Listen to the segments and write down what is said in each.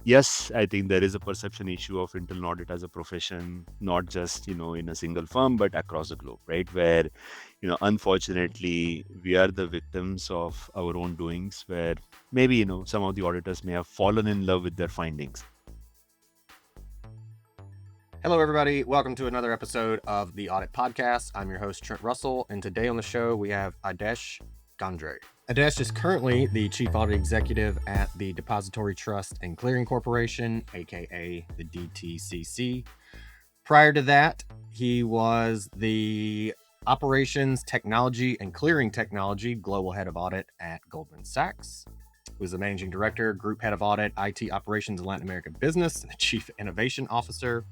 yes, I think there is a perception issue of internal audit as a profession, not just, in a single firm, but across the globe, right? Where, unfortunately, we are the victims of our own doings, where maybe, some of the auditors may have fallen in love with their findings. Hello, everybody. Welcome to another episode of the Audit Podcast. I'm your host, Trent Russell, and today on the show we have Aadesh Gandhre. Aadesh is currently the Chief Audit Executive at the Depository Trust and Clearing Corporation, aka the DTCC. Prior to that, he was the Operations Technology and Clearing Technology Global Head of Audit at Goldman Sachs. He was the Managing Director, Group Head of Audit, IT Operations and Latin American Business, and the Chief Innovation Officer.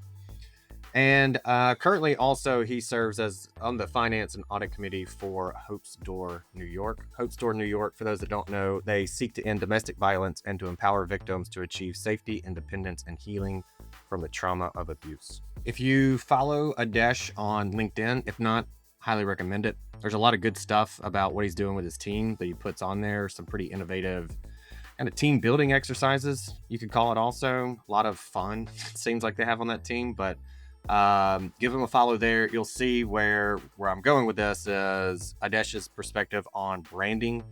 And currently, also, he serves as on the Finance and Audit Committee for Hope's Door, New York. Hope's Door, New York, for those that don't know, they seek to end domestic violence and to empower victims to achieve safety, independence, and healing from the trauma of abuse. If you follow Aadesh on LinkedIn, if not, highly recommend it. There's a lot of good stuff about what he's doing with his team that he puts on there. Some pretty innovative kind of team building exercises, you could call it also. A lot of fun, it seems like they have on that team, but give him a follow there. You'll see where I'm going with this is Aadesh's perspective on branding,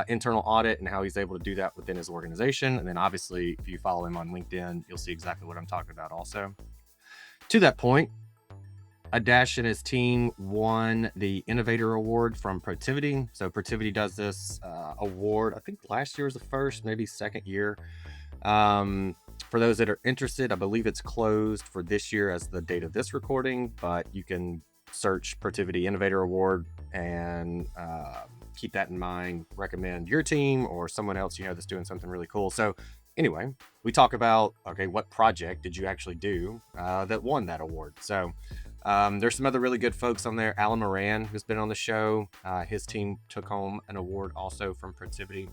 internal audit, and how he's able to do that within his organization. And then obviously, if you follow him on LinkedIn, you'll see exactly what I'm talking about also. To that point, Aadesh and his team won the Innovator Award from Protiviti. So Protiviti does this award, I think last year was the first, maybe second year. For those that are interested, I believe it's closed for this year as the date of this recording, but you can search Protiviti Innovator Award and keep that in mind. Recommend your team or someone else you know that's doing something really cool. So anyway, we talk about, okay, what project did you actually do that won that award? So there's some other really good folks on there. Alan Moran, who's been on the show, his team took home an award also from Protiviti.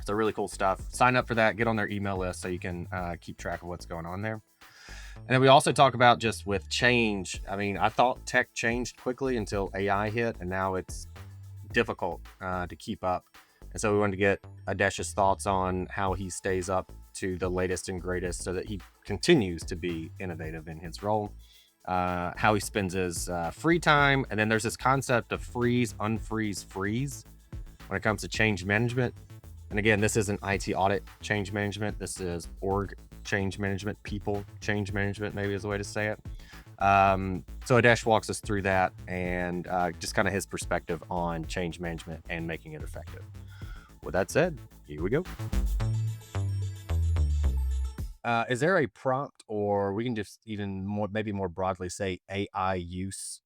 So really cool stuff. Sign up for that. Get on their email list so you can keep track of what's going on there. And then we also talk about just with change. I mean, I thought tech changed quickly until AI hit, and now it's difficult to keep up. And so we wanted to get Aadesh's thoughts on how he stays up to the latest and greatest so that he continues to be innovative in his role. How he spends his free time. And then there's this concept of freeze, unfreeze, freeze when it comes to change management. And again, this isn't IT audit change management. This is org change management, people change management, maybe is the way to say it. So Aadesh walks us through that and just kind of his perspective on change management and making it effective. With that said, here we go. Is there a prompt, or we can just even maybe more broadly say AI use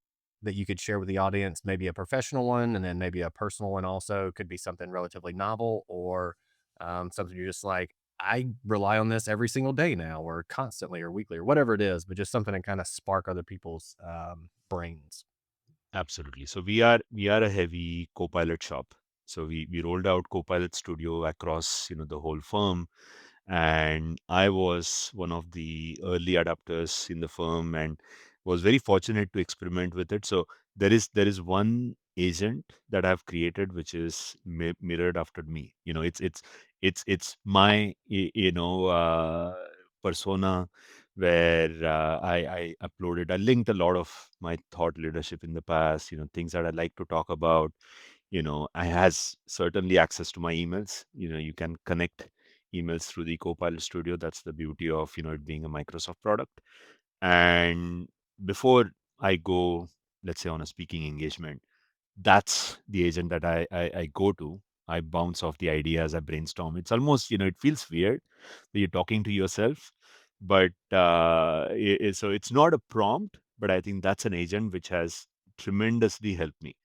that you could share with the audience, maybe a professional one and then maybe a personal one also? Could be something relatively novel or something you're just like, I rely on this every single day now or constantly or weekly or whatever it is, but just something to kind of spark other people's brains. Absolutely. So we are a heavy Copilot shop. So we rolled out Copilot Studio across, the whole firm. And I was one of the early adapters in the firm and was very fortunate to experiment with it. So there is one agent that I've created which is mirrored after me. It's my persona where I uploaded. I linked a lot of my thought leadership in the past. Things that I like to talk about. I has certainly access to my emails. You can connect emails through the Copilot Studio. That's the beauty of it being a Microsoft product. And before I go, let's say on a speaking engagement, that's the agent that I go to. I bounce off the ideas, I brainstorm. It's almost, it feels weird that you're talking to yourself, but so it's not a prompt, but I think that's an agent which has tremendously helped me.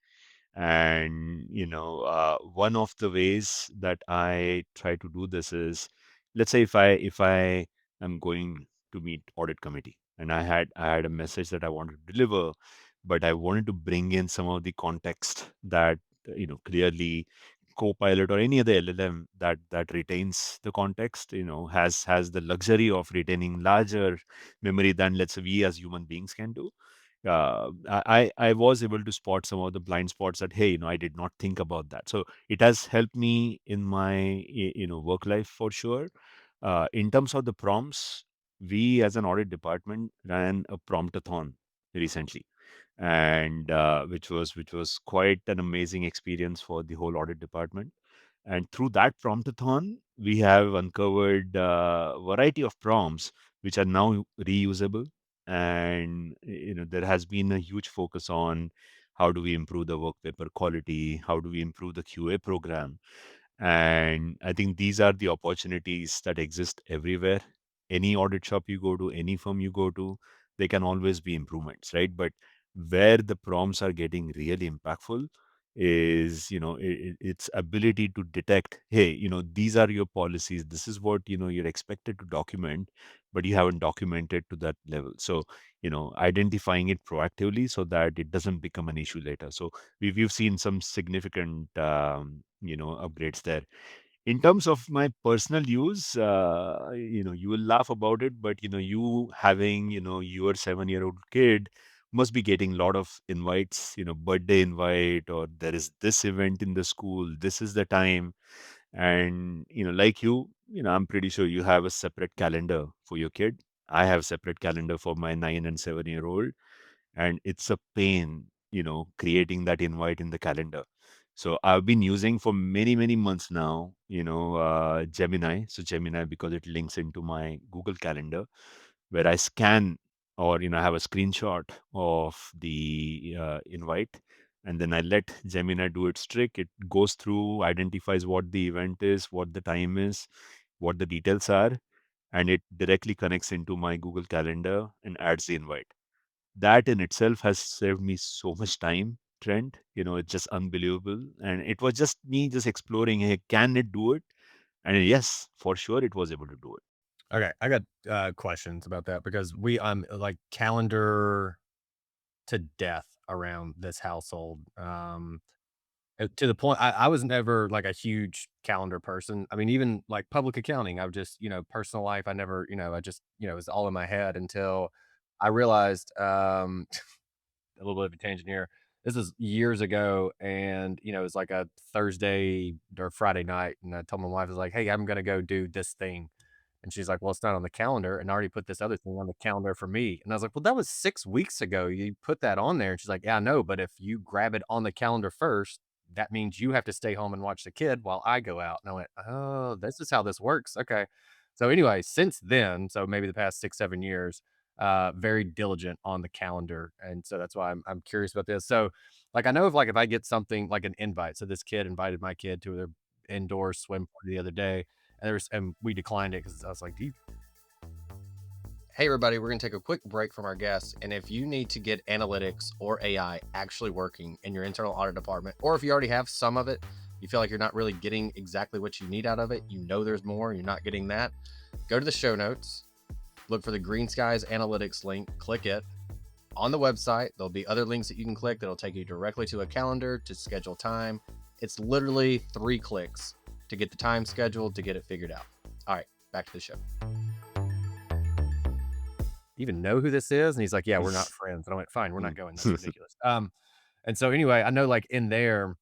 And one of the ways that I try to do this is, let's say if I am going to meet audit committee and I had a message that I wanted to deliver, but I wanted to bring in some of the context that clearly Copilot or any other LLM that retains the context, has the luxury of retaining larger memory than, let's say, we as human beings can do. I was able to spot some of the blind spots that, hey, I did not think about that. So it has helped me in my work life for sure. In terms of the prompts, we as an audit department ran a promptathon recently, and which was quite an amazing experience for the whole audit department. And through that promptathon, we have uncovered a variety of prompts which are now reusable. And there has been a huge focus on how do we improve the work paper quality, how do we improve the QA program. And I think these are the opportunities that exist everywhere. Any audit shop you go to, any firm you go to, there can always be improvements, right? But where the prompts are getting really impactful is, its ability to detect, hey, these are your policies. This is what, you're expected to document, but you haven't documented to that level. So, identifying it proactively so that it doesn't become an issue later. So we've seen some significant, upgrades there. In terms of my personal use, you will laugh about it, but you having, your 7-year-old kid must be getting a lot of invites, birthday invite, or there is this event in the school, this is the time. And, like I'm pretty sure you have a separate calendar for your kid. I have separate calendar for my 9 and 7-year-old, and it's a pain, creating that invite in the calendar. So I've been using for many, many months now, Gemini. So Gemini, because it links into my Google Calendar, where I scan, or I have a screenshot of the invite, and then I let Gemini do its trick. It goes through, identifies what the event is, what the time is, what the details are, and it directly connects into my Google Calendar and adds the invite. That in itself has saved me so much time, Trent. It's just unbelievable. And it was just me just exploring, hey, can it do it? And yes, for sure it was able to do it. Okay, I got questions about that because I'm like calendar to death around this household. To the point I was never like a huge calendar person. I mean, even like public accounting, I would just, personal life, I never, I just, it was all in my head until I realized a little bit of a tangent here. This is years ago, and it was like a Thursday or Friday night, and I told my wife, I was like, "Hey, I'm gonna go do this thing," and she's like, "Well, it's not on the calendar, and I already put this other thing on the calendar for me." And I was like, "Well, that was 6 weeks ago. You put that on there." And she's like, "Yeah, I know, but if you grab it on the calendar first, that means you have to stay home and watch the kid while I go out." And I went, "Oh, this is how this works. Okay." So anyway, since then, so maybe the past 6, 7 years, very diligent on the calendar, and so that's why I'm curious about this. So, like, I know if I get something like an invite, so this kid invited my kid to their indoor swim party the other day, and we declined it because I was like, "Do you?" Hey, everybody, we're going to take a quick break from our guests. And if you need to get analytics or AI actually working in your internal audit department, or if you already have some of it, you feel like you're not really getting exactly what you need out of it, there's more, you're not getting that, go to the show notes, look for the Green Skies Analytics link, click it. On the website, there'll be other links that you can click that'll take you directly to a calendar to schedule time. It's literally 3 clicks to get the time scheduled, to get it figured out. All right, back to the show. Even know who this is? And he's like, yeah, we're not friends. And I went, fine, we're not going. That's ridiculous. And so anyway, I know like in there,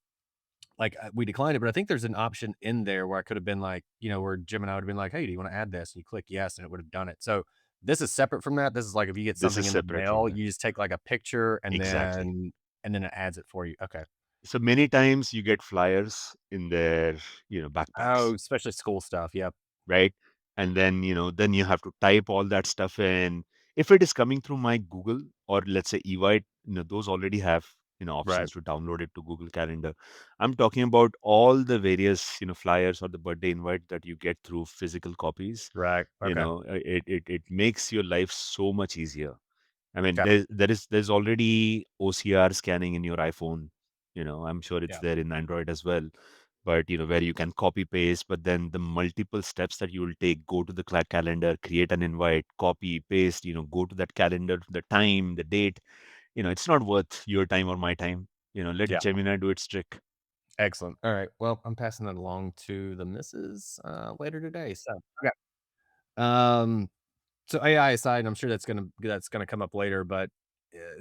like we declined it, but I think there's an option in there where I could have been like, where Jim and I would have been like, hey, do you want to add this? And you click yes, and it would have done it. So this is separate from that. This is like if you get This something is in the separate from mail, that. you just take like a picture Exactly. and then it adds it for you. Okay. So many times you get flyers in their, Oh, backpacks, especially school stuff. Yep. right? And then, then you have to type all that stuff in. If it is coming through my Google, or let's say Evite, those already have, Right. options to download it to Google Calendar. I'm talking about all the various, flyers or the birthday invite that you get through physical copies. Right. Okay. It makes your life so much easier. I mean, Okay. there's already OCR scanning in your iPhone. I'm sure it's Yeah. there in Android as well. But where you can copy paste, but then the multiple steps that you will take, go to the calendar, create an invite, copy paste, go to that calendar, the time, the date. It's not worth your time or my time. Let Yeah. Gemini do its trick. Excellent. All right. Well, I'm passing that along to the missus later today. So, okay. Um, so AI aside, and I'm sure that's gonna come up later, but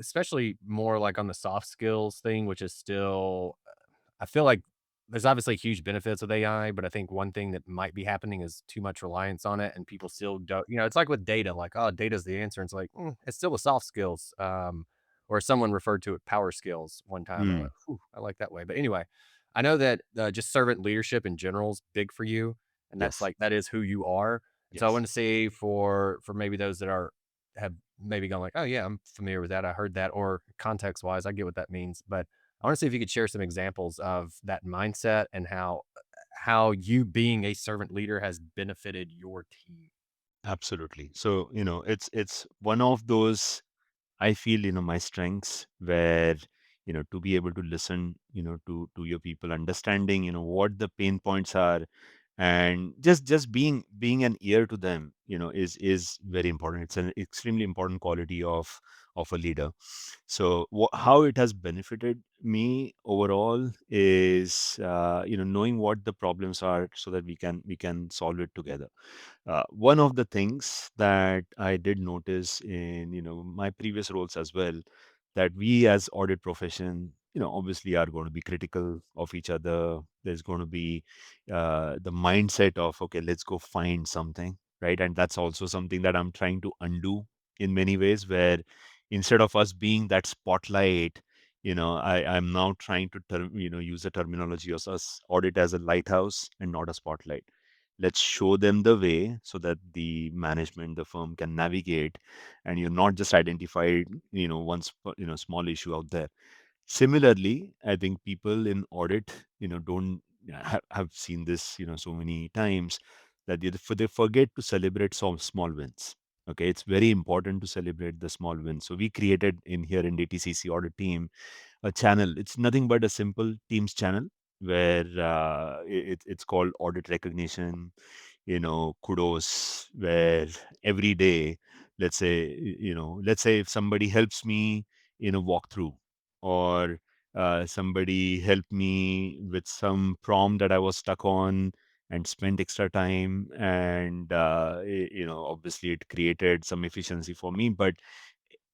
especially more like on the soft skills thing, which is still, I feel like there's obviously huge benefits with AI, but I think one thing that might be happening is too much reliance on it, and people still don't. It's like with data, like, oh, data's the answer. And it's like, it's still a soft skills. Or someone referred to it power skills one time. And I went, Mm, whew, I like that way. But anyway, I know that just servant leadership in general is big for you, and that's yes, like that is who you are. And so I yes. want to say for maybe those that are have maybe gone like, oh yeah, I'm familiar with that. I heard that, or context wise, I get what that means. But I want to see if you could share some examples of that mindset and how you being a servant leader has benefited your team. Absolutely. So, it's one of those, I feel, my strengths where, to be able to listen, to your people, understanding, what the pain points are, and just being an ear to them, is very important. It's an extremely important quality of a leader. So how it has benefited me overall is, knowing what the problems are so that we can solve it together. One of the things that I did notice in, my previous roles as well, that we as audit profession, obviously are going to be critical of each other. There's going to be the mindset of, okay, let's go find something, right? And that's also something that I'm trying to undo in many ways, where instead of us being that spotlight, I'm now trying to use the terminology of us audit as a lighthouse and not a spotlight. Let's show them the way so that the management, the firm can navigate, and you're not just identified, small issue out there. Similarly, I think people in audit, don't have seen this, so many times, that they forget to celebrate some small wins. Okay, it's very important to celebrate the small wins. So we created in here in DTCC audit team a channel. It's nothing but a simple Teams channel where it's called audit recognition, kudos, where every day, let's say if somebody helps me in a walkthrough, or somebody helped me with some prompt that I was stuck on and spent extra time, and obviously it created some efficiency for me, but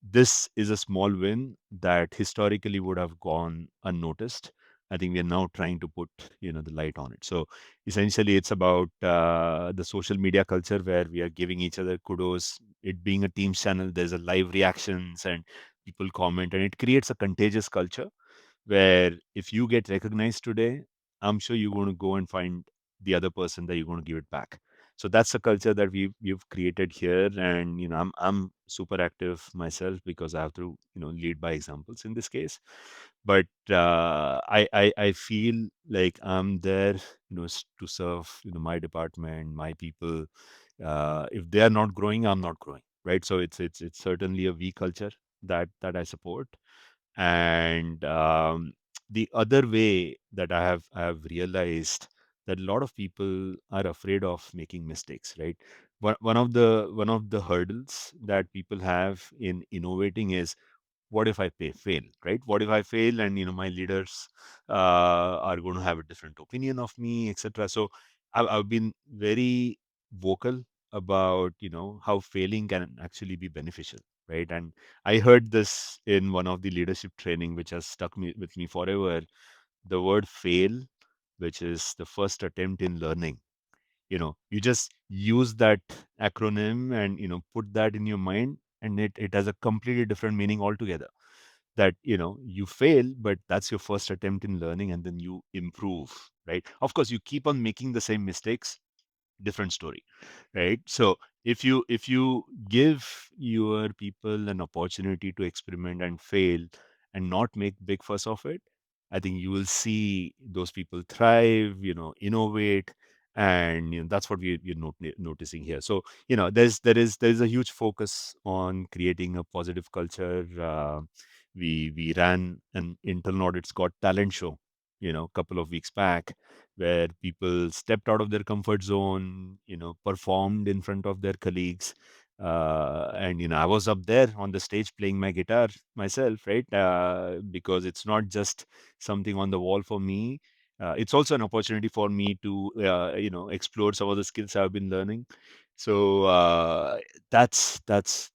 this is a small win that historically would have gone unnoticed. I think we are now trying to put, the light on it. So essentially, it's about the social media culture where we are giving each other kudos. It being a Teams channel, there's a live reactions and people comment, and it creates a contagious culture where if you get recognized today, I'm sure you're going to go and find the other person that you're going to give it back. So that's the culture that we've created here, and I'm super active myself because I have to lead by examples in this case. But I feel like I'm there to serve my department, my people. If they are not growing, I'm not growing, right? So it's certainly a we culture that I support. And the other way that I have realized that a lot of people are afraid of making mistakes, right? One of the hurdles that people have in innovating is, what if I fail, right? What if I fail and my leaders are going to have a different opinion of me, etc. So I've been very vocal about how failing can actually be beneficial, right? And I heard this in one of the leadership training, which has stuck with me forever. The word fail, which is the first attempt in learning. You just use that acronym and put that in your mind, and it has a completely different meaning altogether. That you fail, but that's your first attempt in learning, and then you improve, right? Of course, you keep on making the same mistakes, different story, right? So if you give your people an opportunity to experiment and fail and not make big fuss of it, I think you will see those people thrive, innovate, and that's what we're noticing here. So there is a huge focus on creating a positive culture. We ran an internal audits got talent show, a couple of weeks back, where people stepped out of their comfort zone, performed in front of their colleagues. And I was up there on the stage playing my guitar myself, right? Because it's not just something on the wall for me. It's also an opportunity for me to, explore some of the skills I've been learning. So that's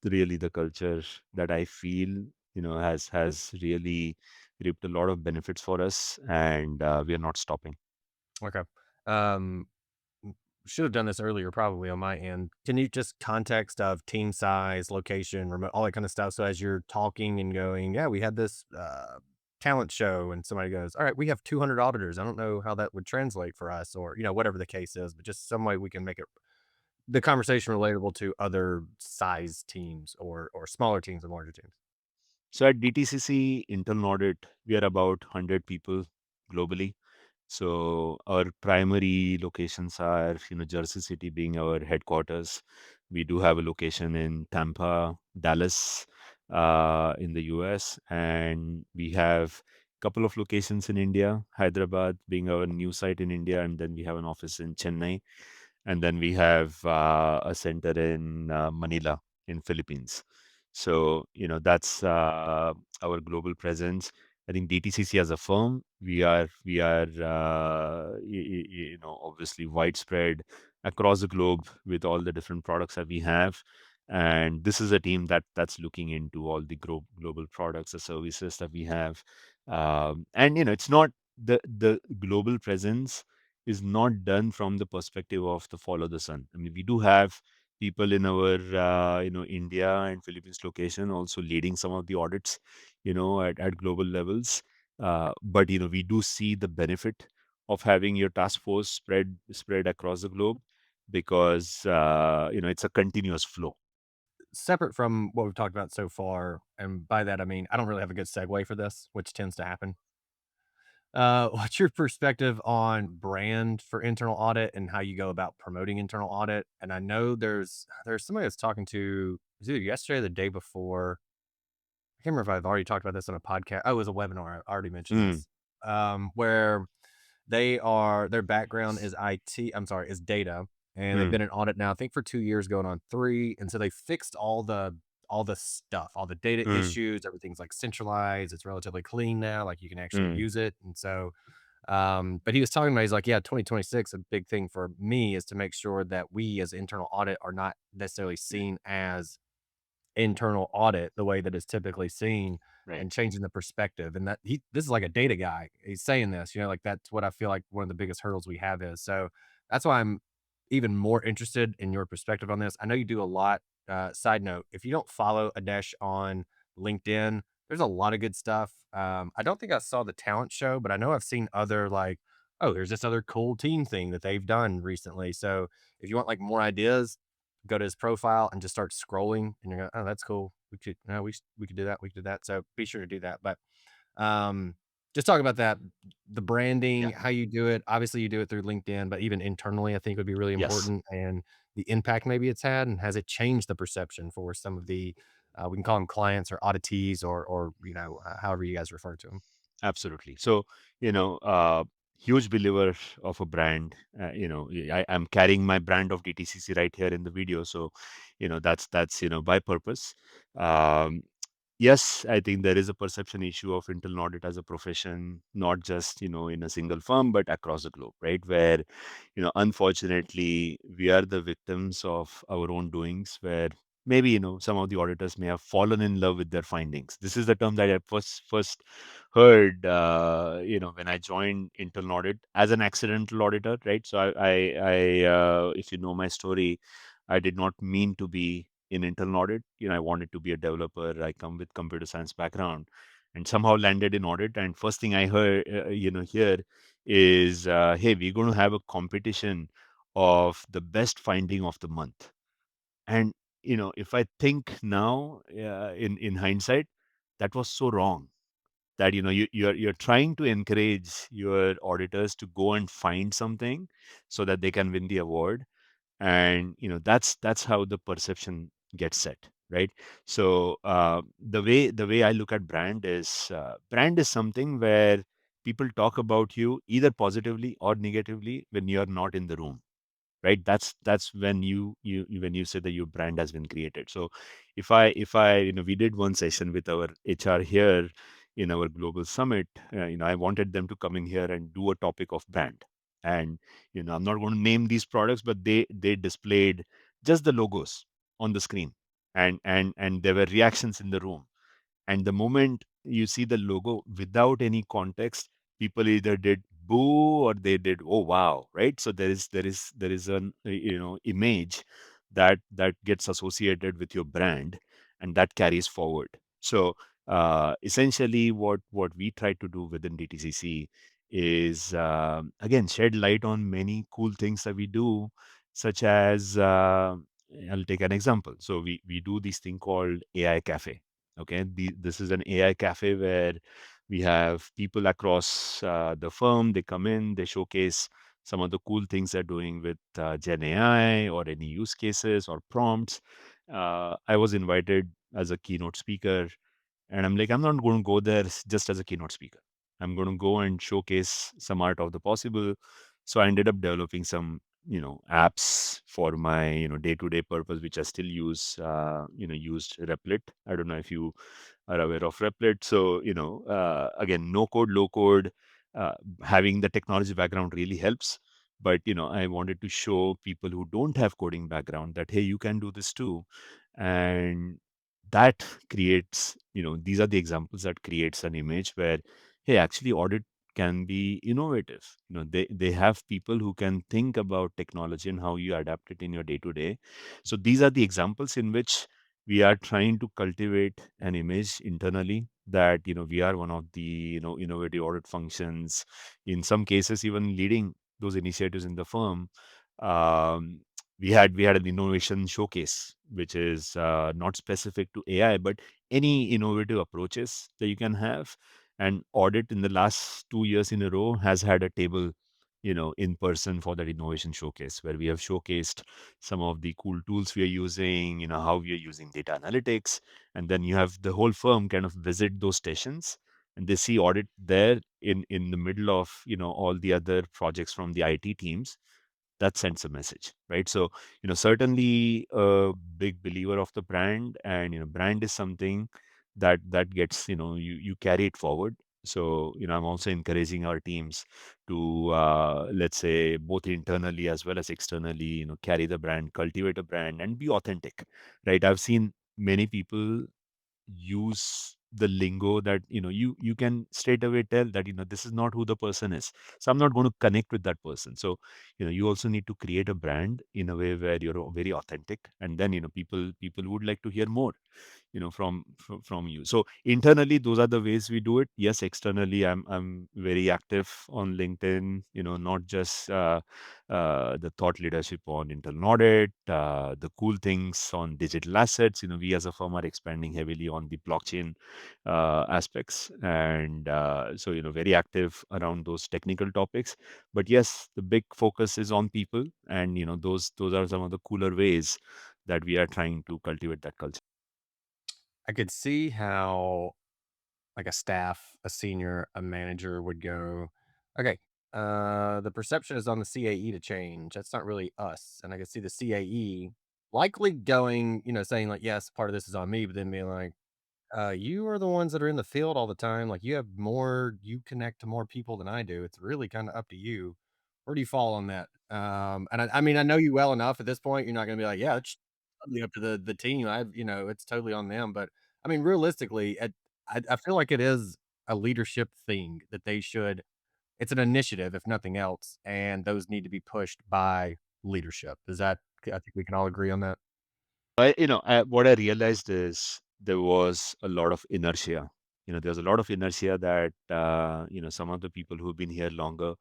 really the culture that I feel, has really reaped a lot of benefits for us, and we are not stopping. Okay. Um, should have done this earlier probably on my end. Can you just context of team size, location, remote, all that kind of stuff? So as you're talking and going, yeah, we had this talent show, and somebody goes, all right, we have 200 auditors. I don't know how that would translate for us, or whatever the case is, but just some way we can make it the conversation relatable to other size teams or smaller teams and larger teams. So at DTCC internal audit, we are about 100 people globally. So our primary locations are, Jersey City being our headquarters. We do have a location in Tampa, Dallas, in the US, and we have a couple of locations in India, Hyderabad being our new site in India, and then we have an office in Chennai, and then we have a center in Manila in Philippines. So that's our global presence. I think DTCC as a firm, we are obviously widespread across the globe with all the different products that we have, and this is a team that's looking into all the global products, the services that we have, and it's not the global presence is not done from the perspective of the follow the sun. I mean, we do have people in our India and Philippines location also leading some of the audits, at global levels. But we do see the benefit of having your task force spread across the globe because it's a continuous flow. Separate from what we've talked about so far, and by that I mean I don't really have a good segue for this, which tends to happen. What's your perspective on brand for internal audit and how you go about promoting internal audit? And I know there's somebody I was talking to, it was either yesterday or the day before. I can't remember if I've already talked about this on a podcast. Oh, it was a webinar. I already mentioned Mm, this. Where their background is IT. I'm sorry, is data, and they've mm, been in audit now, I think for 2 years, going on three. And so they fixed all the stuff, all the data mm, issues. Everything's like centralized. It's relatively clean now. Like you can actually mm, use it. And so, but he was talking about, he's like, yeah, 2026, a big thing for me is to make sure that we as internal audit are not necessarily seen as internal audit the way that is typically seen, right. and changing the perspective. And that this is like a data guy. He's saying this, like that's what I feel like one of the biggest hurdles we have is. So that's why I'm even more interested in your perspective on this. I know you do a lot. Side note, if you don't follow Adesh on LinkedIn, there's a lot of good stuff. I don't think I saw the talent show, but I know I've seen other like, oh, there's this other cool team thing that they've done recently. So if you want like more ideas, go to his profile and just start scrolling, and you're going, oh, that's cool. We could, no, we could do that. We could do that. So be sure to do that. But um, just talk about that, the branding, Yeah. how you do it. Obviously, you do it through LinkedIn, but even internally, I think would be really Yes. important, and the impact maybe it's had, and has it changed the perception for some of the, we can call them clients or auditees, or however you guys refer to them. Absolutely. So, huge believer of a brand. I'm carrying my brand of DTCC right here in the video. So, that's by purpose. Um, yes, I think there is a perception issue of internal audit as a profession, not just in a single firm, but across the globe, right? Where unfortunately, we are the victims of our own doings. Where maybe some of the auditors may have fallen in love with their findings. This is the term that I first heard when I joined internal audit as an accidental auditor, right? So if you know my story, I did not mean to be in internal audit. I wanted to be a developer. I come with computer science background and somehow landed in audit. And first thing I heard here is, hey, we're going to have a competition of the best finding of the month. And if I think now, in hindsight, that was so wrong. That you're trying to encourage your auditors to go and find something so that they can win the award, and that's how the perception gets set, right? So the way I look at brand is something where people talk about you either positively or negatively when you're not in the room, right? That's when when you say that your brand has been created. So if I we did one session with our HR here in our global summit. I wanted them to come in here and do a topic of brand. And I'm not going to name these products, but they displayed just the logos on the screen, and there were reactions in the room. And the moment you see the logo without any context, people either did boo or they did oh wow, right? So there is an image that gets associated with your brand, and that carries forward. So essentially what we try to do within DTCC is again shed light on many cool things that we do, such as I'll take an example. So we do this thing called AI Cafe. Okay, this is an AI cafe where we have people across the firm. They come in, they showcase some of the cool things they're doing with Gen AI or any use cases or prompts. I was invited as a keynote speaker, and I'm like, I'm not going to go there just as a keynote speaker. I'm going to go and showcase some art of the possible. So I ended up developing some, apps for my, day-to-day purpose, which I still use, used Replit. I don't know if you are aware of Replit. So, again, no code, low code, uh, having the technology background really helps. But, I wanted to show people who don't have coding background that, hey, you can do this too. And that creates, these are the examples that creates an image where, hey, actually audit can be innovative. They have people who can think about technology and how you adapt it in your day to day. So these are the examples in which we are trying to cultivate an image internally that we are one of the innovative audit functions, in some cases even leading those initiatives in the firm. um, we had an innovation showcase, which is not specific to AI, but any innovative approaches that you can have. And audit in the last 2 years in a row has had a table, in person for that innovation showcase, where we have showcased some of the cool tools we are using, how we are using data analytics. And then you have the whole firm kind of visit those stations, and they see audit there in the middle of, all the other projects from the IT teams. That sends a message, right? So, certainly a big believer of the brand, and brand is something that gets, you carry it forward. So, I'm also encouraging our teams to, let's say, both internally as well as externally, carry the brand, cultivate a brand, and be authentic, right? I've seen many people use the lingo that you can straight away tell that this is not who the person is, so I'm not going to connect with that person. So you also need to create a brand in a way where you're very authentic, and then people would like to hear more from you. So internally, those are the ways we do it. Yes, externally, I'm very active on LinkedIn, not just the thought leadership on internal audit, the cool things on digital assets. We as a firm are expanding heavily on the blockchain aspects, and so very active around those technical topics. But yes, the big focus is on people, and those are some of the cooler ways that we are trying to cultivate that culture. I could see how like a staff, a senior, a manager would go, okay, the perception is on the CAE to change. That's not really us. And I could see the CAE likely going, saying like, yes, part of this is on me, but then being like, you are the ones that are in the field all the time. Like you connect to more people than I do. It's really kind of up to you. Where do you fall on that? And I mean, I know you well enough at this point. You're not going to be like, yeah, it's totally up to the team. It's totally on them. But I mean, realistically, I feel like it is a leadership thing that they should. It's an initiative, if nothing else, and those need to be pushed by leadership. Is that? I think we can all agree on that. What I realized is there was a lot of inertia. There's a lot of inertia that, some of the people who've been here longer,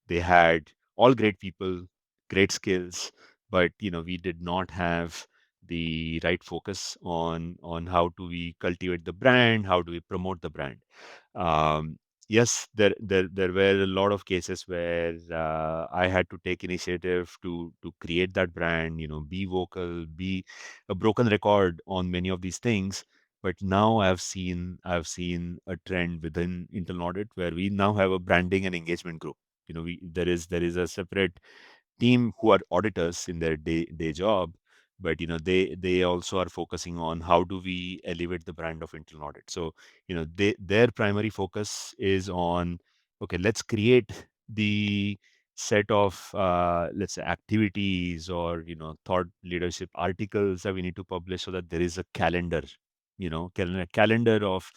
they had all great people, great skills, but, we did not have the right focus on how do we cultivate the brand, how do we promote the brand. Um, yes, there were a lot of cases where I had to take initiative to create that brand. Be vocal, be a broken record on many of these things. But now I've seen a trend within internal audit where we now have a branding and engagement group. There is a separate team who are auditors in their day job, but they also are focusing on how do we elevate the brand of internal audit. So their primary focus is on, okay, let's create the set of let's say activities or thought leadership articles that we need to publish, so that there is a calendar, calendar of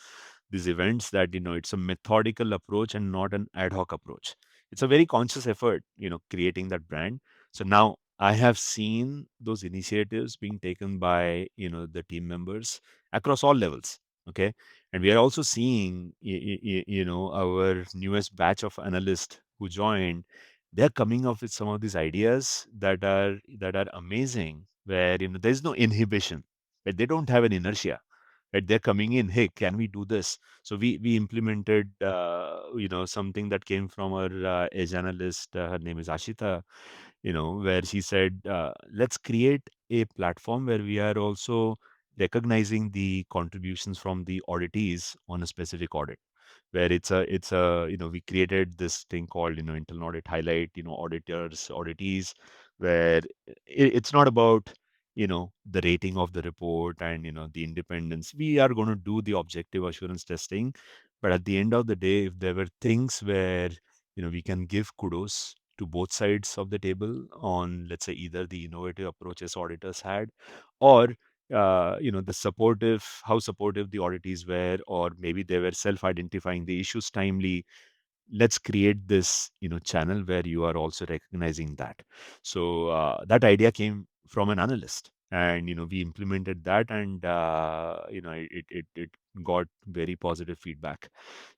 these events, that it's a methodical approach and not an ad hoc approach. it's a very conscious effort, creating that brand. So now I have seen those initiatives being taken by, the team members across all levels. Okay. And we are also seeing, our newest batch of analysts who joined, they're coming up with some of these ideas that are amazing, where, there's no inhibition, but they don't have an inertia. Right? They're coming in, hey, can we do this? So we implemented, something that came from our edge analyst. Her name is Ashita, where she said, let's create a platform where we are also recognizing the contributions from the auditees on a specific audit, where it's a we created this thing called, internal audit highlight, auditors, auditees, where it's not about, the rating of the report and, the independence. We are going to do the objective assurance testing, but at the end of the day, if there were things where, we can give kudos to both sides of the table on, let's say, either the innovative approaches auditors had, or the supportive, how supportive the auditees were, or maybe they were self-identifying the issues timely. Let's create this, channel where you are also recognizing that. So that idea came from an analyst, and, we implemented that, and, it got very positive feedback.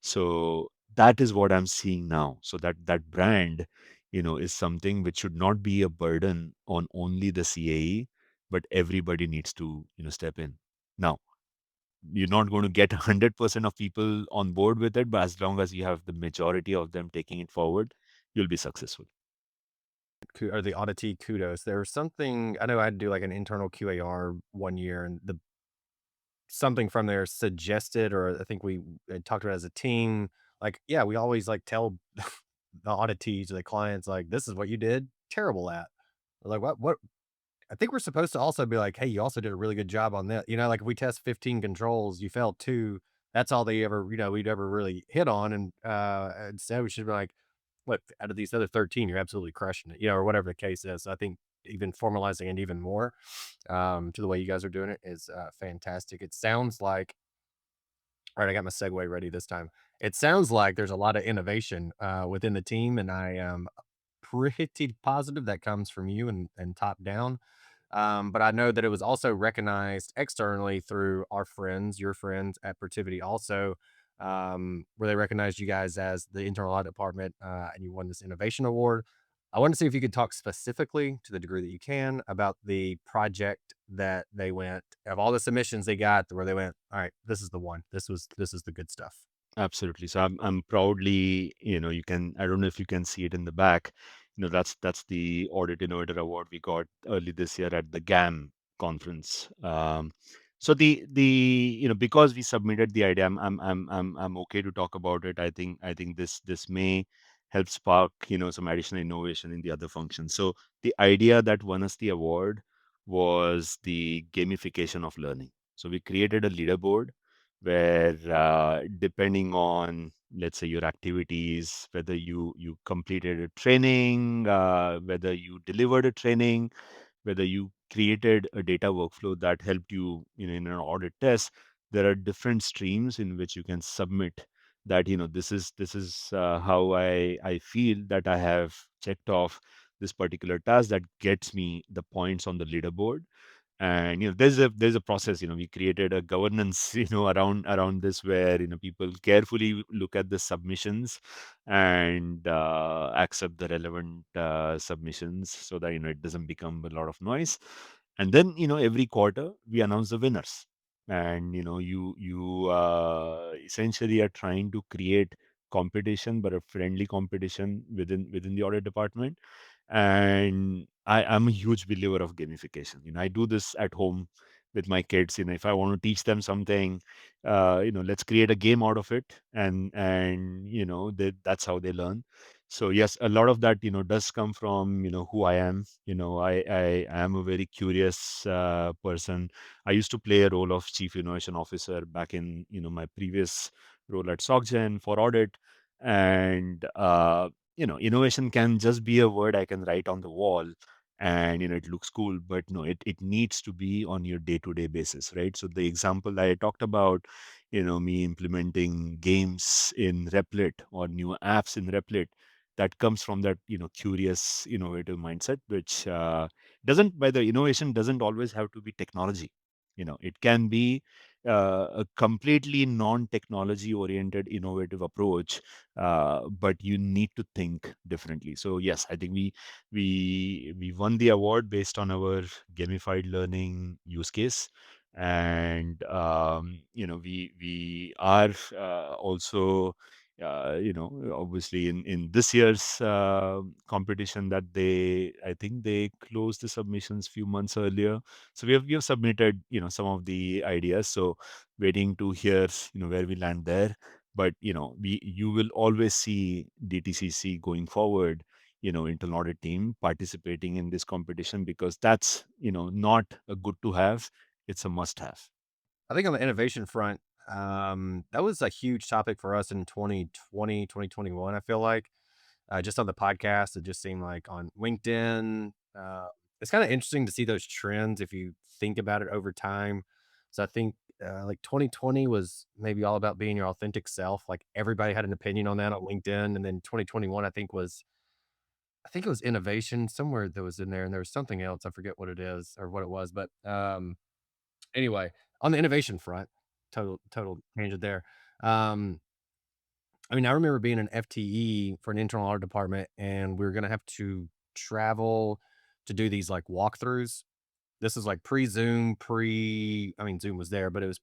So that is what I'm seeing now. So that brand, is something which should not be a burden on only the CAE, but everybody needs to, step in. Now, you're not going to get 100% of people on board with it, but as long as you have the majority of them taking it forward, you'll be successful. Or the auditee kudos. There was something I know I had to do like an internal QAR one year, and the something from there suggested, or I think we talked about it as a team. Like, yeah, we always like tell the auditees or the clients like, this is what you did terrible at. Like, what? I think we're supposed to also be like, hey, you also did a really good job on that. Like if we test 15 controls, you failed two. That's all they ever, we'd ever really hit on. And instead, we should be like, what, out of these other 13, you're absolutely crushing it, or whatever the case is. So I think even formalizing it even more to the way you guys are doing it is fantastic. It sounds like, all right, I got my segue ready this time. It sounds like there's a lot of innovation within the team, and I am pretty positive that comes from you and top down. But I know that it was also recognized externally through our friends, your friends at Protiviti also, where they recognized you guys as the internal audit department, and you won this innovation award. I wanted to see if you could talk specifically, to the degree that you can, about the project that they went, of all the submissions they got, where they went, all right, this is the one. This is the good stuff. Absolutely. So I'm proudly, you can, I don't know if you can see it in the back, that's the Audit Innovator Award we got early this year at the GAM conference. So because we submitted the idea, I'm okay to talk about it. I think this may help spark, some additional innovation in the other functions. So the idea that won us the award was the gamification of learning. So we created a leaderboard where, depending on, let's say, your activities, whether you completed a training, whether you delivered a training, whether you created a data workflow that helped you, in an audit test, there are different streams in which you can submit that, this is how I feel that I have checked off this particular task that gets me the points on the leaderboard. And, there's a process. We created a governance, around this, where, people carefully look at the submissions and accept the relevant submissions, so that, it doesn't become a lot of noise. And then, every quarter we announce the winners. And, you essentially are trying to create competition, but a friendly competition within the audit department. And I'm a huge believer of gamification. I do this at home with my kids. If I want to teach them something, let's create a game out of it, and that's how they learn. So yes, a lot of that, does come from, who I am. I am a very curious person. I used to play a role of chief innovation officer back in, my previous role at SocGen for audit. And innovation can just be a word I can write on the wall, and, it looks cool, but no, it needs to be on your day-to-day basis, right? So the example I talked about, me implementing games in Replit or new apps in Replit, that comes from that, curious, innovative mindset, which doesn't by the innovation doesn't always have to be technology. It can be a completely non-technology oriented innovative approach, but you need to think differently. So yes, I think we won the award based on our gamified learning use case. And we are also obviously in this year's competition, that I think they closed the submissions few months earlier. So we have submitted some of the ideas, so waiting to hear where we land there. But you will always see DTCC going forward, internal audit team participating in this competition, because that's not a good to have, it's a must have. I think on the innovation front, that was a huge topic for us in 2020, 2021. I feel like just on the podcast, it just seemed like on LinkedIn, it's kind of interesting to see those trends if you think about it over time. So I think like 2020 was maybe all about being your authentic self. Like everybody had an opinion on that on LinkedIn, and then 2021 I think it was innovation somewhere that was in there, and there was something else. I forget what it is or what it was, but anyway, on the innovation front, total tangent there. Um, I mean, I remember being an FTE for an internal audit department, and we were gonna have to travel to do these like walkthroughs. This is like pre-Zoom, I mean, Zoom was there, but it was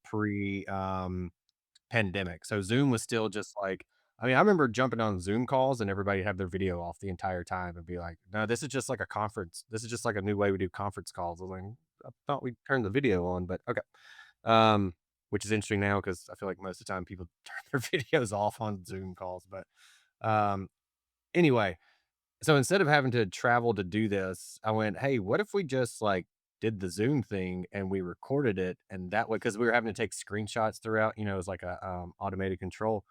pandemic. So Zoom was still just like, I mean, I remember jumping on Zoom calls and everybody had their video off the entire time and be like, no, this is just like a conference. This is just like a new way we do conference calls. I was like, I thought we turned the video on, but okay. Um, which is interesting now because I feel like most of the time people turn their videos off on Zoom calls. But um, anyway, so instead of having to travel to do this, I went, hey, what if we just like did the Zoom thing and we recorded it, and that way, because we were having to take screenshots throughout, it was like a automated control.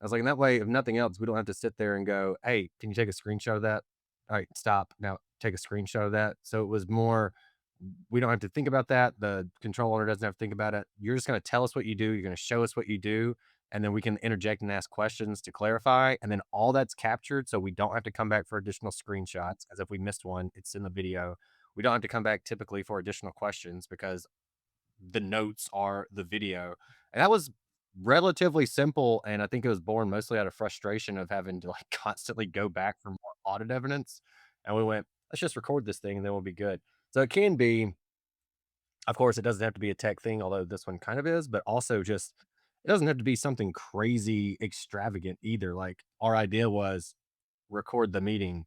I was like, in that way, if nothing else, we don't have to sit there and go, hey, can you take a screenshot of that? All right, stop. Now take a screenshot of that. So it was more, we don't have to think about that. The control owner doesn't have to think about it. You're just going to tell us what you do. You're going to show us what you do. And then we can interject and ask questions to clarify. And then all that's captured. So we don't have to come back for additional screenshots. As if we missed one, it's in the video. We don't have to come back typically for additional questions because the notes are the video. And that was relatively simple. And I think it was born mostly out of frustration of having to like constantly go back for more audit evidence. And we went, let's just record this thing and then we'll be good. So it can be, of course, it doesn't have to be a tech thing, although this one kind of is, but also just it doesn't have to be something crazy extravagant either. Like our idea was record the meeting.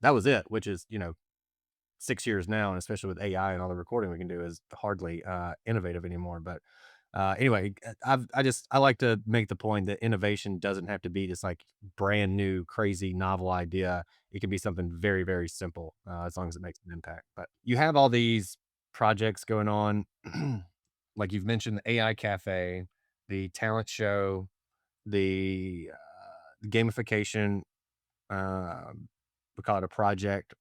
That was it, which is, 6 years now, and especially with AI and all the recording we can do is hardly innovative anymore. But anyway, I like to make the point that innovation doesn't have to be this like brand new, crazy, novel idea. It can be something very, very simple as long as it makes an impact. But you have all these projects going on, like you've mentioned the AI cafe, the talent show, the gamification. Uh, we call it a project,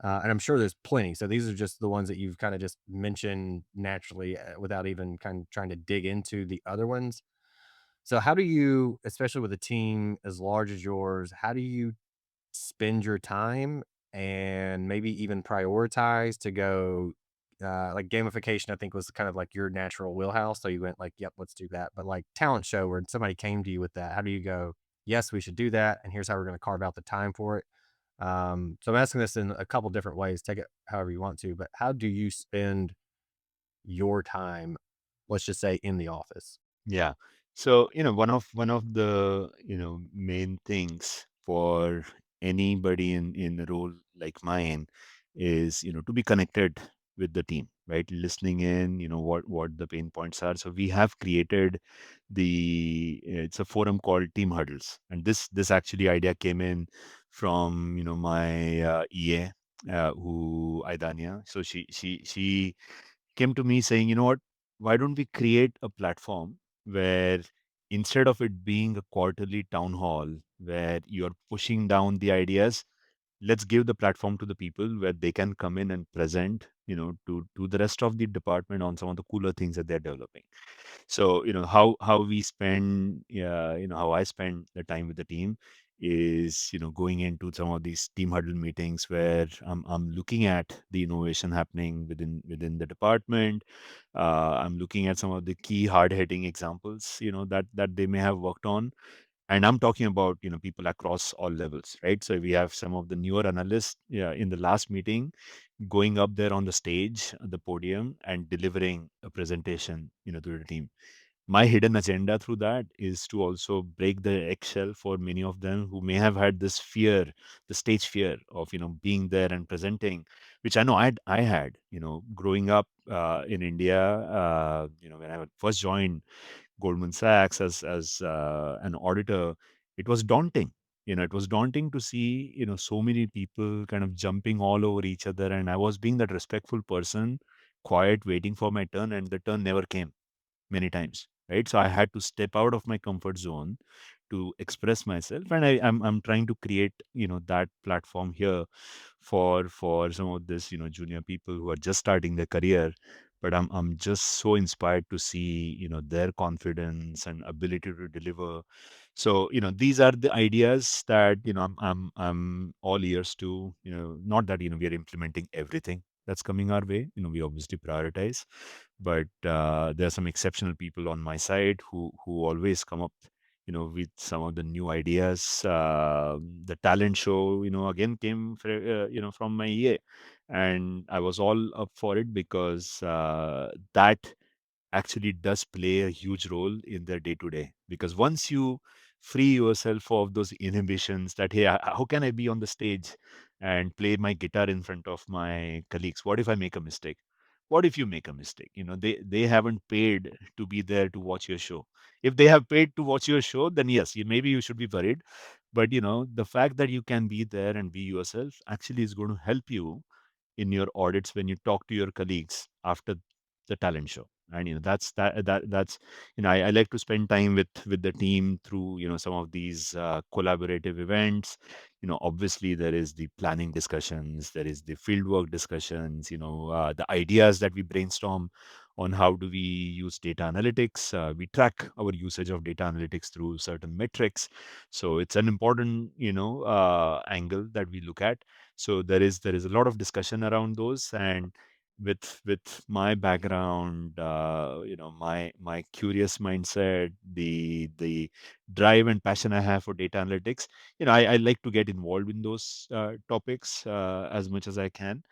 and I'm sure there's plenty. So these are just the ones that you've kind of just mentioned naturally without even kind of trying to dig into the other ones. So how do you, especially with a team as large as yours, how do you spend your time and maybe even prioritize to go like gamification? I think was kind of like your natural wheelhouse. So you went like, yep, let's do that. But like talent show where somebody came to you with that, how do you go, yes, we should do that. And here's how we're going to carve out the time for it. So I'm asking this in a couple different ways. Take it however you want to, but how do you spend your time, let's just say in the office? Yeah. So, one of the, main things for anybody in a role like mine is, to be connected with the team, right? Listening in, what the pain points are. So we have created it's a forum called Team Huddles. And this actually idea came in from, my EA, who Aidania. So she came to me saying, what, why don't we create a platform where instead of it being a quarterly town hall where you're pushing down the ideas, let's give the platform to the people where they can come in and present, to the rest of the department on some of the cooler things that they're developing. So, how we spend, how I spend the time with the team is going into some of these team huddle meetings where I'm looking at the innovation happening within the department. I'm looking at some of the key hard hitting examples that they may have worked on, and I'm talking about people across all levels, right? So we have some of the newer analysts, yeah, in the last meeting going up there on the stage, the podium, and delivering a presentation to the team. My hidden agenda through that is to also break the eggshell for many of them who may have had this fear, the stage fear of being there and presenting, which I know I had growing up in India. When I first joined Goldman Sachs as an auditor, it was daunting. It was daunting to see so many people kind of jumping all over each other, and I was being that respectful person, quiet, waiting for my turn, and the turn never came many times, right? So I had to step out of my comfort zone to express myself, and I'm trying to create that platform here for some of this junior people who are just starting their career. But I'm just so inspired to see their confidence and ability to deliver. So these are the ideas that I'm all ears to. Not that we are implementing everything that's coming our way. We obviously prioritize, but there are some exceptional people on my side who always come up with some of the new ideas. The talent show again came from my EA, and I was all up for it because that actually does play a huge role in their day to day. Because once you free yourself of those inhibitions that, hey, how can I be on the stage and play my guitar in front of my colleagues? What if I make a mistake? What if you make a mistake? They haven't paid to be there to watch your show. If they have paid to watch your show, then yes, maybe you should be worried. But the fact that you can be there and be yourself actually is going to help you in your audits when you talk to your colleagues after the talent show. And that's I like to spend time with the team through some of these collaborative events. Obviously there is the planning discussions, there is the fieldwork discussions, the ideas that we brainstorm on how do we use data analytics. We track our usage of data analytics through certain metrics, so it's an important angle that we look at. So there is a lot of discussion around those. And with my background, my curious mindset, the drive and passion I have for data analytics, I like to get involved in those topics as much as I can.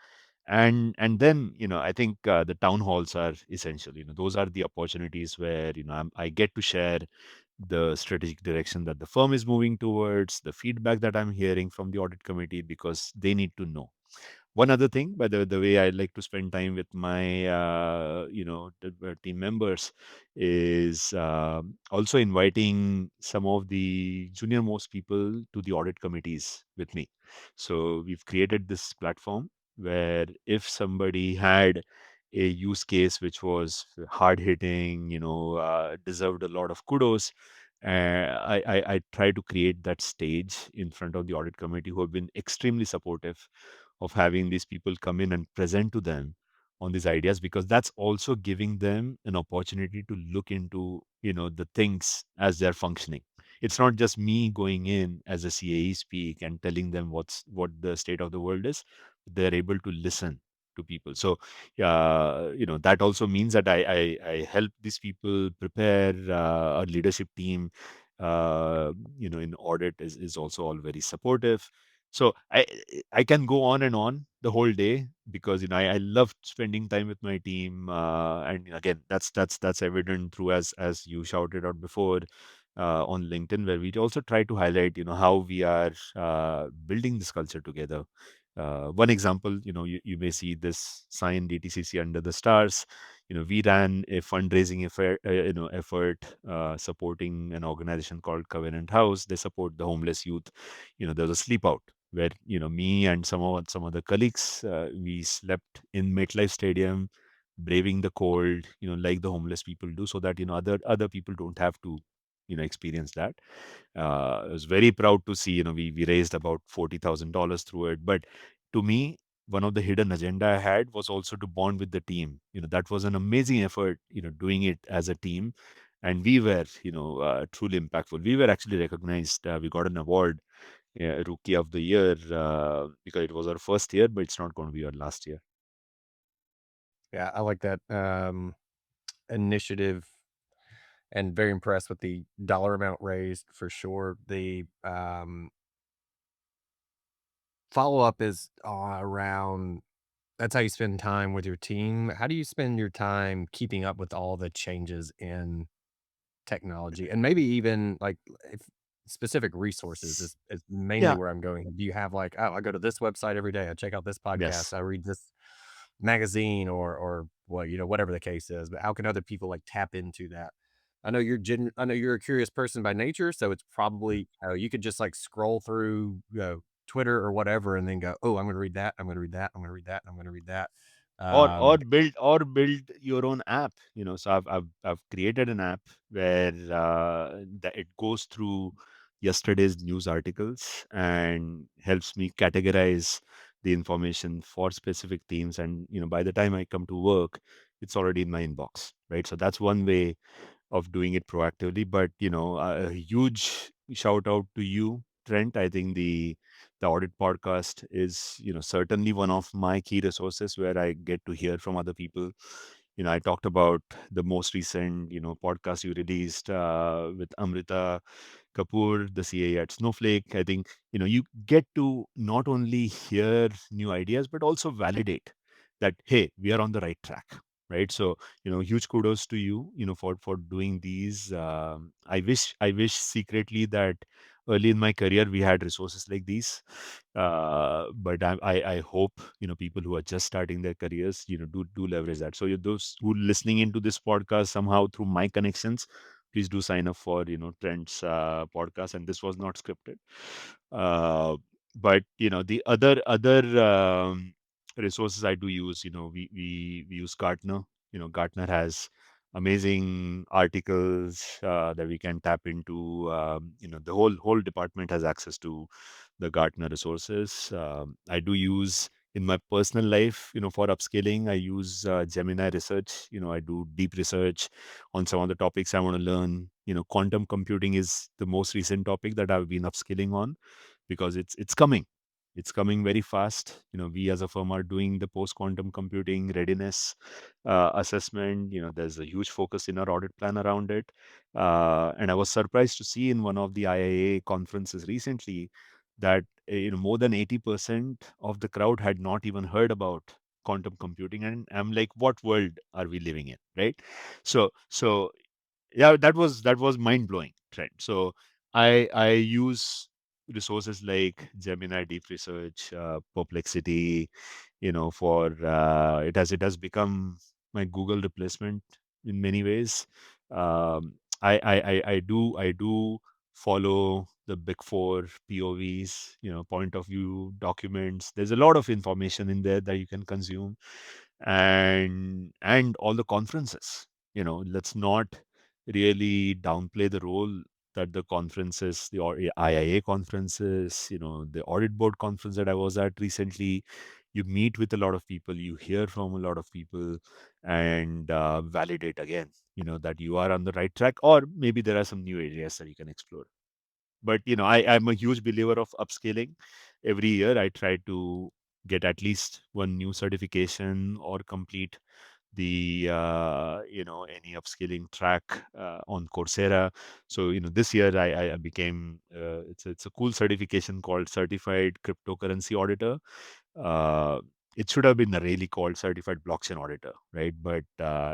And then I think the town halls are essential. Those are the opportunities where I get to share the strategic direction that the firm is moving towards, the feedback that I'm hearing from the audit committee, because they need to know. One other thing, by the way, I like to spend time with my team members is also inviting some of the junior most people to the audit committees with me. So we've created this platform where if somebody had a use case which was hard hitting, deserved a lot of kudos, I try to create that stage in front of the audit committee, who have been extremely supportive of having these people come in and present to them on these ideas, because that's also giving them an opportunity to look into the things as they're functioning. It's not just me going in as a CAE speak and telling them what the state of the world is. They're able to listen to people. So that also means that I help these people prepare. Our leadership team in audit is also all very supportive. So I can go on and on the whole day, because I love spending time with my team. And again, that's evident through, as you shouted out before, on LinkedIn, where we also try to highlight how we are building this culture together. One example, you may see this sign, DTCC under the stars. We ran a fundraising effort supporting an organization called Covenant House. They support the homeless youth. There's a sleep out where me and some of the colleagues, we slept in MetLife Stadium, braving the cold, like the homeless people do, so that other people don't have to experience that. I was very proud to see, we raised about $40,000 through it. But to me, one of the hidden agenda I had was also to bond with the team. That was an amazing effort, doing it as a team. And we were, truly impactful. We were actually recognized. We got an award yeah, rookie of the year because it was our first year, but it's not going to be our last year. Yeah, I like that initiative, and very impressed with the dollar amount raised for sure. The follow up is around that's how you spend time with your team. How do you spend your time keeping up with all the changes in technology, and maybe even, like, if specific resources is mainly Yeah. where I'm going. Do you have, like, "Oh, I go to this website every day, I check out this podcast, Yes. I read this magazine," or what, whatever the case is, but how can other people, like, tap into that? I know you're a curious person by nature, so it's probably, you could just, like, scroll through, Twitter or whatever and then go, "Oh, I'm gonna read that, I'm gonna read that, I'm gonna read that, I'm gonna read that." Or Um, build your own app, so I've created an app where that it goes through yesterday's news articles and helps me categorize the information for specific themes, and by the time I come to work, it's already in my inbox, right? So that's one way of doing it proactively. But a huge shout out to you, Trent. I think the Audit podcast is certainly one of my key resources where I get to hear from other people. I talked about the most recent podcast you released with Amrita Kapoor, the CA at Snowflake. I think you get to not only hear new ideas but also validate that, hey, we are on the right track, right? So huge kudos to you, for doing these. I wish secretly that early in my career we had resources like these, but I hope people who are just starting their careers do leverage that. So those who listening into this podcast somehow through my connections, please do sign up for Trent's podcast. And this was not scripted, uh, but the other resources I do use, we use Gartner. Gartner has amazing articles that we can tap into. The whole department has access to the Gartner resources. I do use in my personal life, for upskilling, I use Gemini research. I do deep research on some of the topics I want to learn. Quantum computing is the most recent topic that I've been upskilling on because it's coming. It's coming very fast. We as a firm are doing the post quantum computing readiness assessment. There's a huge focus in our audit plan around it. And I was surprised to see in one of the IIA conferences recently that more than 80% of the crowd had not even heard about quantum computing, and I'm like, what world are we living in, right? So yeah, that was mind blowing, Trent. So I use resources like Gemini deep research, Perplexity, for it has become my Google replacement in many ways. I do follow the big four POVs, point of view documents. There's a lot of information in there that you can consume, and all the conferences. Let's not really downplay the role that the conferences, the IIA conferences, the audit board conference that I was at recently, you meet with a lot of people, you hear from a lot of people, and validate again, that you are on the right track, or maybe there are some new areas that you can explore. But I'm a huge believer of upscaling. Every year I try to get at least one new certification or complete the any upskilling track on Coursera. So this year I became it's a cool certification called Certified Cryptocurrency Auditor. uh, it should have been really called Certified Blockchain Auditor, right? But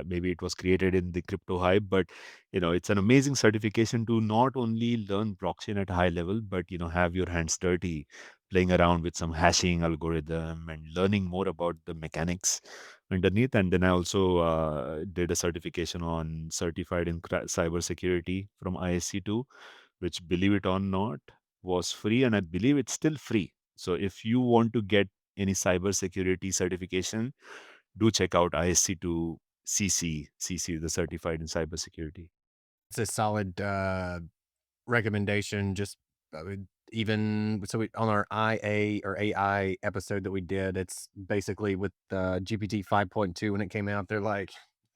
maybe it was created in the crypto hype. But it's an amazing certification to not only learn blockchain at a high level, but have your hands dirty, playing around with some hashing algorithm and learning more about the mechanics underneath. And then I also did a certification on certified in cybersecurity from ISC2, which, believe it or not, was free, and I believe it's still free. So if you want to get any cybersecurity certification, do check out ISC2 CC, the certified in cybersecurity. it's a solid, recommendation. Just, even so, on our IA or AI episode that we did, it's basically with GPT 5.2 when it came out. They're like,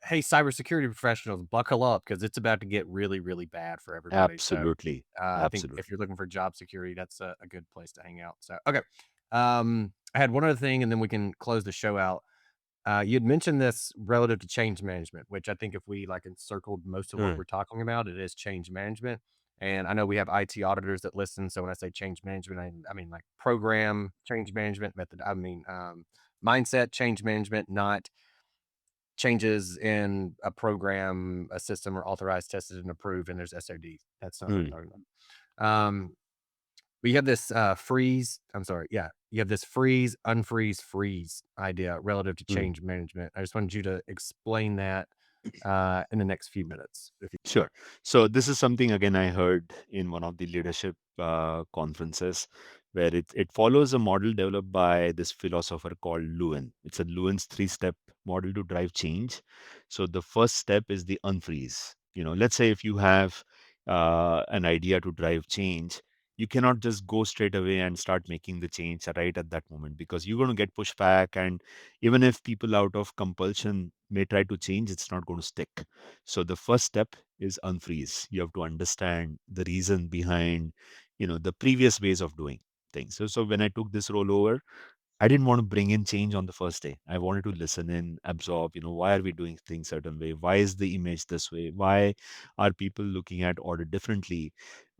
hey, cybersecurity professionals, buckle up because it's about to get really, really bad for everybody. So Absolutely. I think if Absolutely. you're looking for job security, that's a good place to hang out. So, okay. I had one other thing and then we can close the show out. You'd mentioned this relative to change management, which I think if we like encircled most of what Right. we're talking about, it is change management. And I know we have IT auditors that listen. So when I say change management, I mean like program change management method. I mean mindset change management, not changes in a program, a system are authorized, tested, and approved, and there's SOD. That's not what I'm Mm. talking about. But you have this freeze. I'm sorry. Yeah. You have this freeze, unfreeze, freeze idea relative to Mm. change management. I just wanted you to explain that in the next few minutes. If you Sure. So this is something again I heard in one of the leadership conferences where it follows a model developed by this philosopher called Lewin. It's a Lewin's three-step model to drive change. So the first step is the unfreeze. Let's say if you have an idea to drive change, you cannot just go straight away and start making the change right at that moment because you're going to get pushback, and even if people out of compulsion may try to change, it's not going to stick. So the first step is unfreeze. You have to understand the reason behind, the previous ways of doing things. So when I took this role over, I didn't want to bring in change on the first day. I wanted to listen in, absorb, why are we doing things certain way? Why is the image this way? Why are people looking at order differently?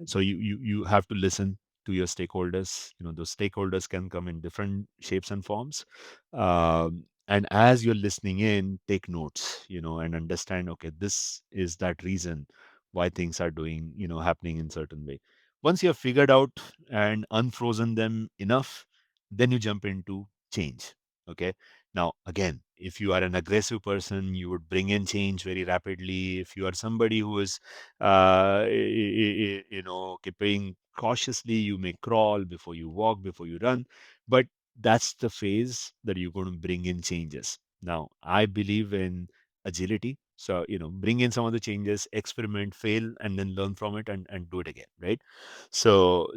So you have to listen to your stakeholders. Those stakeholders can come in different shapes and forms. And as you're listening in, take notes, and understand, okay, this is that reason why things are doing, happening in certain way. Once you have figured out and unfrozen them enough, then you jump into change. Okay. Now, again, if you are an aggressive person, you would bring in change very rapidly. If you are somebody who is, keeping cautiously, you may crawl before you walk, before you run. But that's the phase that you're going to bring in changes. Now, I believe in agility. So, bring in some of the changes, experiment, fail, and then learn from it and do it again, right? So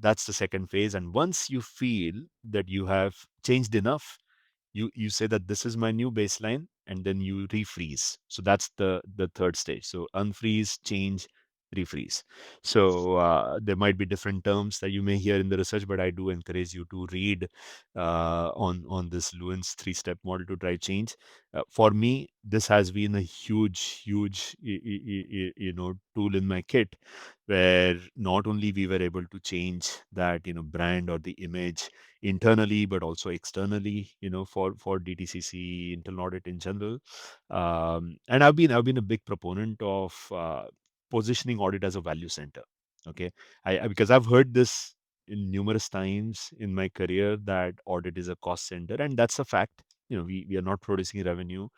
that's the second phase. And once you feel that you have changed enough, you say that this is my new baseline, and then you refreeze. So that's the third stage. So unfreeze, change, refreeze. So there might be different terms that you may hear in the research, but I do encourage you to read on this Lewin's three-step model to drive change. For me, this has been a huge tool in my kit, where not only we were able to change that brand or the image internally, but also externally, for DTCC, internal audit in general. And I've been a big proponent of positioning audit as a value center. Okay, because I've heard this in numerous times in my career that audit is a cost center, and that's a fact. We are not producing revenue,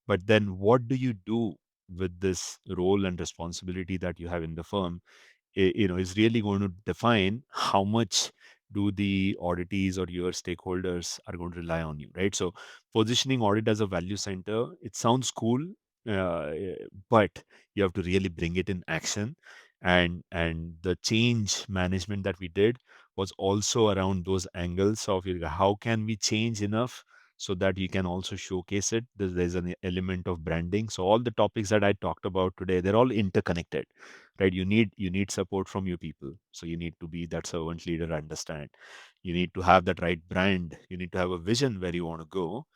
but then what do you do with this role and responsibility that you have in the firm? Is really going to define how much do the auditees or your stakeholders are going to rely on you, right? So positioning audit as a value center, it sounds cool, but you have to really bring it in action. And the change management that we did was also around those angles of, how can we change enough so that you can also showcase it. There's an element of branding. So all the topics that I talked about today, they're all interconnected, right? You need support from your people. So you need to be that servant leader, understand. You need to have that right brand. You need to have a vision where you want to go.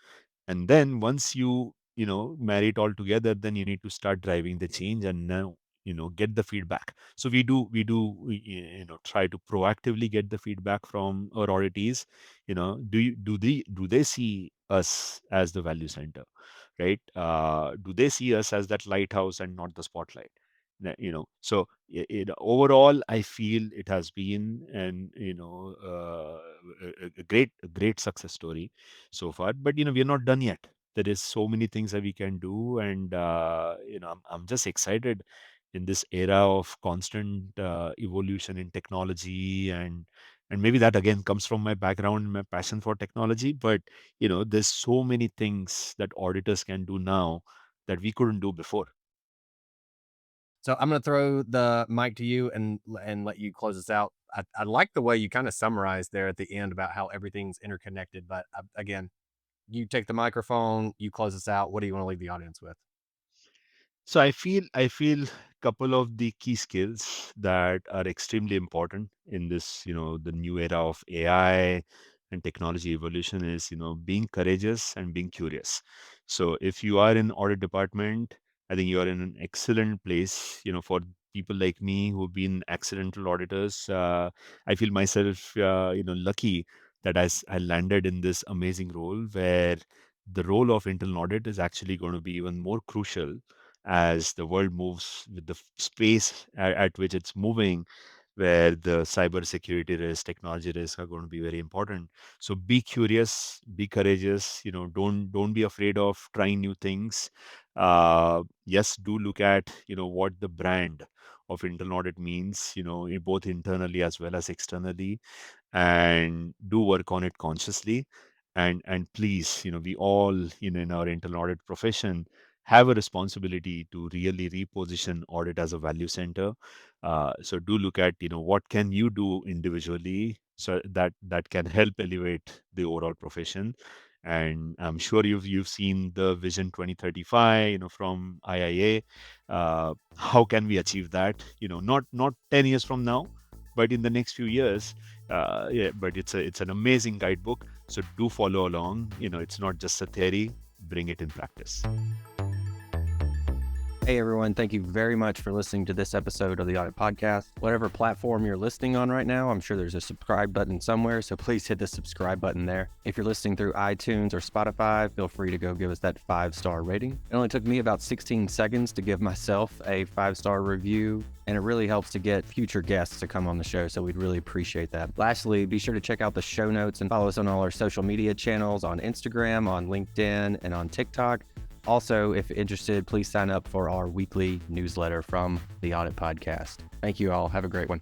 And then once you marry it all together, then you need to start driving the change, and now get the feedback. So we try to proactively get the feedback from our auditees. Do they see us as the value center, right? Do they see us as that lighthouse and not the spotlight? So overall, I feel it has been an a great success story so far. But we're not done yet. There is so many things that we can do, and I'm just excited in this era of constant evolution in technology, and maybe that again comes from my background, my passion for technology. But there's so many things that auditors can do now that we couldn't do before. So I'm going to throw the mic to you and let you close us out. I like the way you kind of summarized there at the end about how everything's interconnected. But again, you take the microphone, you close us out. What do you want to leave the audience with? So I feel couple of the key skills that are extremely important in this, the new era of AI and technology evolution is, being courageous and being curious. So if you are in audit department, I think you are in an excellent place, for people like me who've been accidental auditors. I feel myself, lucky that I landed in this amazing role where the role of internal audit is actually going to be even more crucial as the world moves with the space at which it's moving, where the cybersecurity risk, technology risks are going to be very important. So be curious, be courageous. Don't be afraid of trying new things. Yes, do look at what the brand of internal audit means. Both internally as well as externally, and do work on it consciously. And please, we all in our internal audit profession have a responsibility to really reposition audit as a value center. So do look at what can you do individually so that can help elevate the overall profession. And I'm sure you've seen the Vision 2035, from IIA. How can we achieve that? Not 10 years from now, but in the next few years. Yeah, but it's an amazing guidebook. So do follow along. It's not just a theory. Bring it in practice. Hey everyone, thank you very much for listening to this episode of the Audit Podcast. Whatever platform you're listening on right now, I'm sure there's a subscribe button somewhere, so please hit the subscribe button there. If you're listening through iTunes or Spotify, feel free to go give us that 5-star rating. It only took me about 16 seconds to give myself a 5-star review, and it really helps to get future guests to come on the show, so we'd really appreciate that. Lastly, be sure to check out the show notes and follow us on all our social media channels on Instagram, on LinkedIn, and on TikTok. Also, if interested, please sign up for our weekly newsletter from the Audit Podcast. Thank you all. Have a great one.